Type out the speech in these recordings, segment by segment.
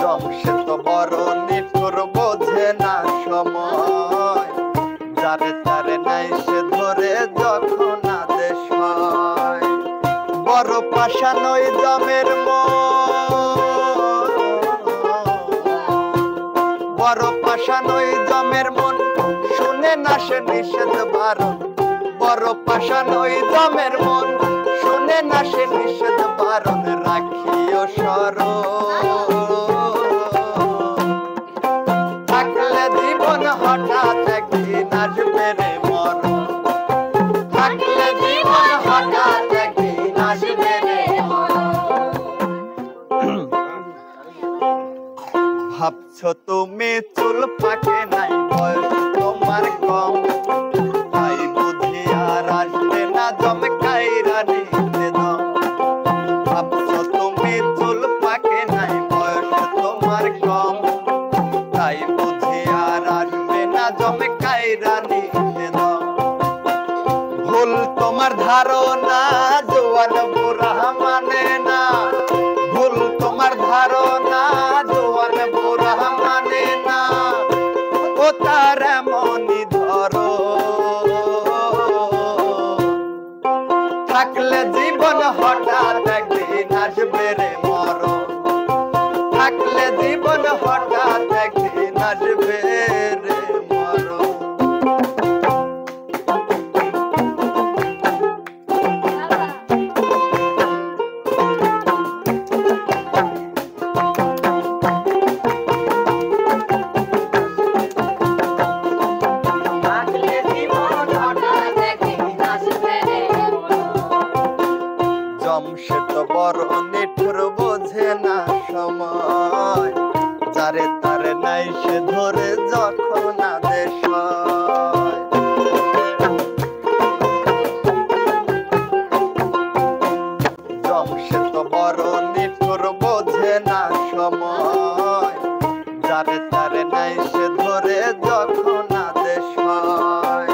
জমশেদ বড় নিঠুর বোঝে না সময়, যারে তারে নাই সে ধরে যখন আদেশ হয়। বড় পাষাণ ওই জমের মন, বড় পাষাণ ওই জমের মন, শুনে না সে নিষেধ বারণ। বড় পাষাণ ওই জমের মন, শুনে না সে নিষেধ বারণ। রাখিও স্মরণ, থাকলে জীবন হঠাৎ একদিন আসবে রে মরণ। থাকলে জীবন হঠাৎ একদিন আসবে রে মরণ। ভাবছো তুমি চুল পাকে নাই, বয়স তোমার কম, তাই বুঝি আর আসবে না জমকাইরা নিতে দম। ভাবছো তুমি চুল পাকে নাই, বয়স তোমার কম, তাই বুঝি আর আসবে না জমকাইরা নিতে দম। ভুল তোমার ধারণা, জোয়ান বুড়া মানে না। ভুল তোমার ধারণা, জোয়ান বুড়া মানে না। ও তার এমনই ধরো, থাকলে জীবন হঠাৎ একদিন আসবে রে মরণ। থাকলে জীবন হঠাৎ একদিন আসবে রে মরণ। জমশেদ বড় নিঠুর বোঝে না সময়, যারে তারে নাই সে ধরে যখন আদেশ হয়। জমশেদ বড় নিঠুর বোঝে না সময়, যারে তারে নাই সে ধরে যখন আদেশ হয়।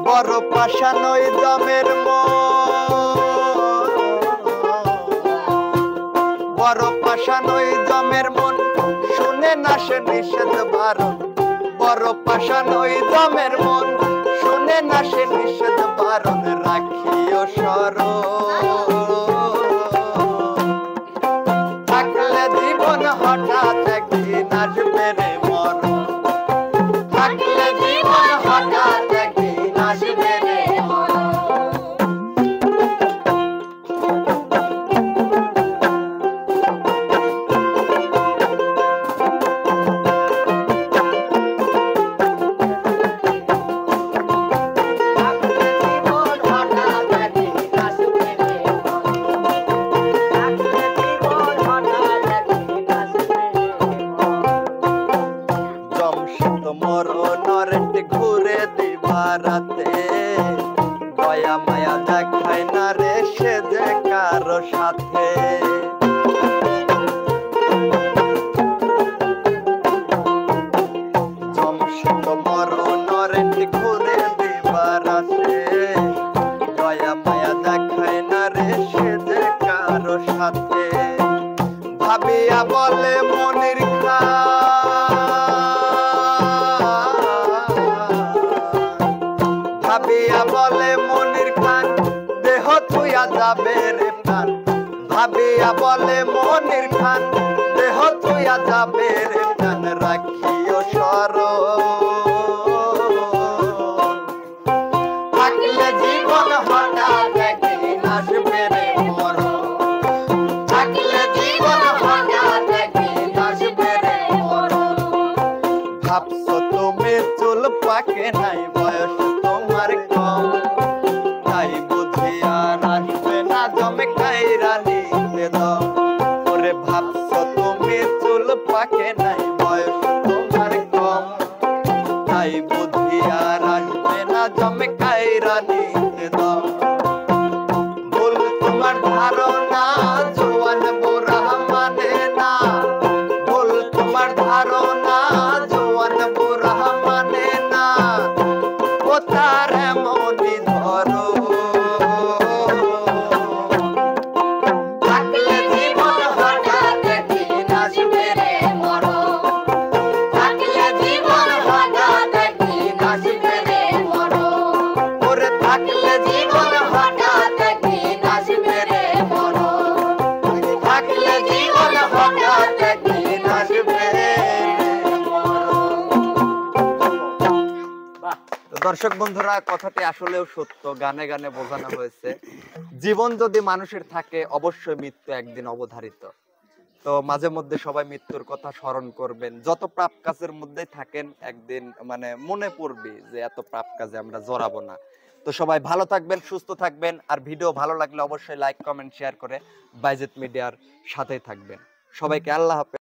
বড় পাষাণ ওই জমের মন, বড় পাষাণ ওই জমের মন, শুনে না সে নিষেধ বারণ। বড় পাষাণ ওই জমের মন, শুনে না সে নিষেধ বারণ। রাখিও স্মরণ, থাকলে জীবন হঠাৎ একদিন আসবে রে মরণ। থাকলে জীবন হঠাৎ একদিন আসবে রে মরণ। জমশেদ মরণের ঘুরে দিবা রাতে, দয়া মায়া দেখায় না রে সে যে কারো সাথে। জমশেদ মরণের ঘুরে দিবা রাতে, দয়া মায়া দেখায় না রে সে যে কারো সাথে। ভাবিয়া বলে মনির খান, ভাবিয়া বলে মনির খান, দেহ থুইয়া যাবে রে প্রাণ। ভাবিয়া বলে মনির খান, দেহ থুইয়া যাবে রে প্রাণ। রাখিও স্মরণ, থাকলে জীবন হঠাৎ একদিন আসবে রে মরণ। থাকলে জীবন হঠাৎ একদিন আসবে রে মরণ। ভাবছো তুমি চুল পাকে নাই, বয়স তোমার কম, তাই বুঝি আর আসবে না জমকাইরা নিতে দম। ওরে ভাবছো তুমি চুল পাকে নাই, বয়স তোমার কম, তাই বুঝি আর আসবে না জমকাইরা নিতে দম। ভুল তোমার ধারণা, জোয়ান বুড়া মানে না। ভুল তোমার ধারণা, জোয়ান বুড়া মানে না। ও তার এমনই ধরো, থাকলে জীবন হঠাৎ একদিন আসবে রে দর্শক বন্ধুরা, কথাটি আসলেও সত্য, গানে গানে বোঝানো হয়েছে। জীবন যদি মানুষের থাকে, অবশ্যই মৃত্যু একদিন অবধারিত। তো মাঝে মধ্যে সবাই মৃত্যুর কথা স্মরণ করবেন। যত পাপ কাজের মধ্যেই থাকেন, একদিন মানে মনে পড়বে যে এত পাপ কাজে আমরা জড়াবো না। তো সবাই ভালো থাকবেন, সুস্থ থাকবেন। আর ভিডিও ভালো লাগলে অবশ্যই লাইক, কমেন্ট, শেয়ার করে বাইজেত মিডিয়ার সাথেই থাকবেন। সবাইকে আল্লাহ হাফেজ।